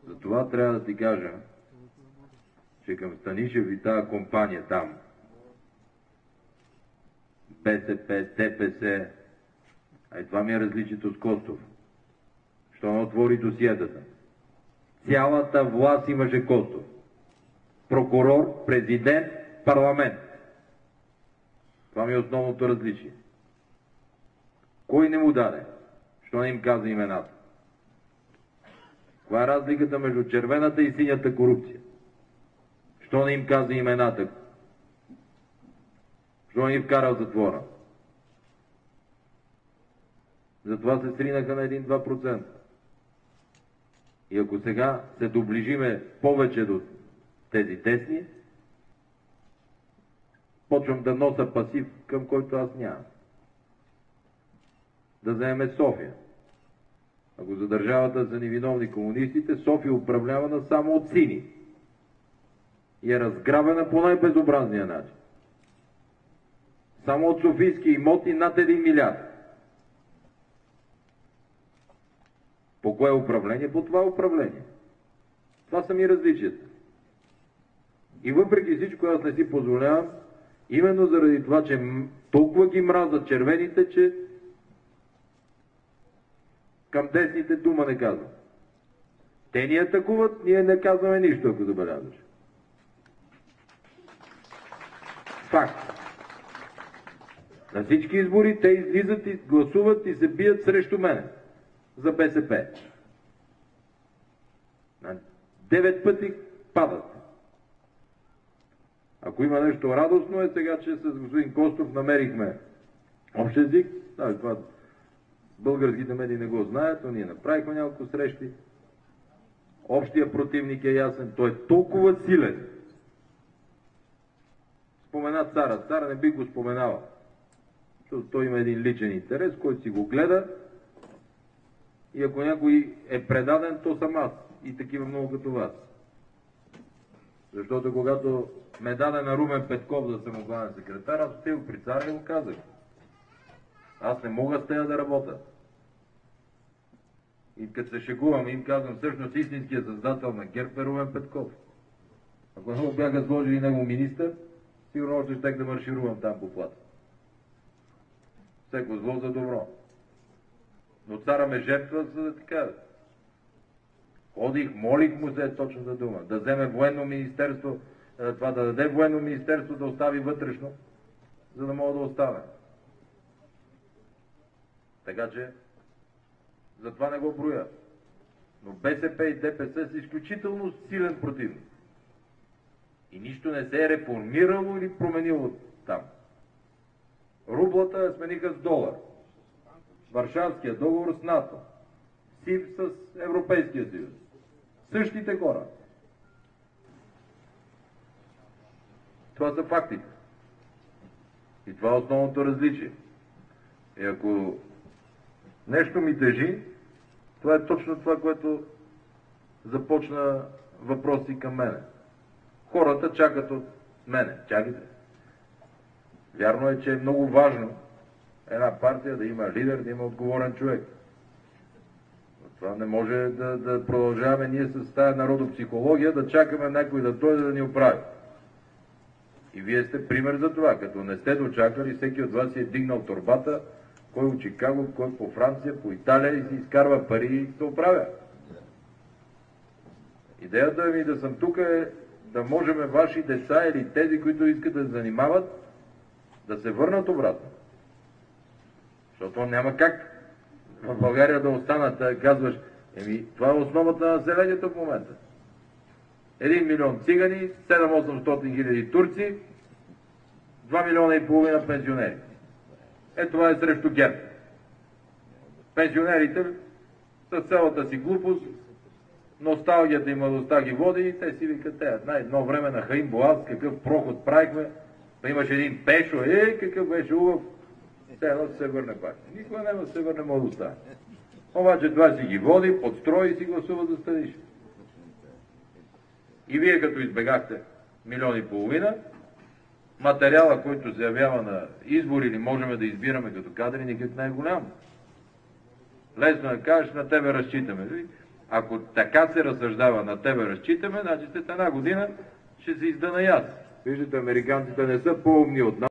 Затова трябва да ти кажа, че към Станишев и тази компания там, БСП, ДПС, а и това ми е различието с Костов, що не отвори досиетата. Цялата власт имаше Костов. Прокурор, президент, парламент. Това ми е основното различие. Кой не му даде? Що не им каза имената? Каква е разликата между червената и синята корупция? Що не им каза имената? Що не им вкара в затвора? Затова се сринаха на 1-2%. И ако сега се доближиме повече до тези тесни, почвам да нося пасив, към който аз нямам. Да вземем София. Ако за държавата са невиновни комунистите, София управлявана само от сини. И е разграбена по най-безобразния начин. Само от софийски имоти над 1 милиард. По кое управление? По това управление. Това са ми различията. И въпреки всичко аз не си позволявам, именно заради това, че толкова ги мразят червените, че към десните дума не казвам. Те ни атакуват, ние не казваме нищо, ако забелязваш. Факт. На всички избори те излизат и гласуват и се бият срещу мене. За БСП. На 9 пъти падат. Ако има нещо радостно е сега, че с господин Костов намерихме общ език. Да, това българските медии не го знаят, но ние направихме няколко срещи. Общия противник е ясен. Той е толкова силен. Спомена цара. Цара не би го споменавал. Защото той има един личен интерес, който си го гледа. И ако някой е предаден, то съм аз. И такива много като вас. Защото когато ме даде на Румен Петков да съм главен секретар, аз отидох при цара и го казах. Аз не мога с тея да работя. И като се шегувам им казвам, всъщност истинският създател на ГЕРБ е Румен Петков. Ако не го бяха сложили него министър, сигурно още щех да марширувам там по плата. Всеко зло за добро. Но цара ме жертва, за да така. Ходих, молих му се е точната дума. Да вземе военно министерство, това да даде военно министерство, да остави вътрешно, за да мога да оставя. Така че, затова не го броя. Но БСП и ДПС са изключително силен противник. И нищо не се е реформирало или променило там. Рублата я смениха с долар. Варшавския договор с НАТО. СИВ с Европейския съюз. Същите хора. Това са фактите. И това е основното различие. И ако нещо ми тежи, това е точно това, което започна въпроси към мене. Хората чакат от мене. Чакайте. Вярно е, че е много важно една партия да има лидер, да има отговорен човек. Но това не може да продължаваме ние с тази народопсихология, да чакаме някой да дойде да ни оправи. И вие сте пример за това. Като не сте дочакали, всеки от вас си е дигнал торбата, кой от Чикаго, кой по Франция, по Италия и си изкарва пари и се оправя. Идеята ми да съм тук е да можем ваши деца или тези, които искат да се занимават, да се върнат обратно. Защото няма как в България да останат, да казваш, това е основата на населението в момента. 1 милион цигани, 7-800 хиляди турци, 2 милиона и половина пенсионери. Това е срещу ГЕРБ. Пенсионерите с цялата си глупост, носталгията и младостта ги води и те си викат, едно време на Хаим Боаз, какъв проход правихме, имаше един Пешо, какъв беше убав, едно се върне пак. Никога няма да се върне младостта. Обаче това си ги води, подстрои и си гласува за Станишев. И вие като избегахте 1,5 милиона, материала, който се явява на избори или можем да избираме като кадри, никак не е голям. Лесно да кажеш, на тебе разчитаме. Ако така се разсъждава, на тебе разчитаме, значи след една година ще се издана и аз. Виждате, американците не са по-умни от нас.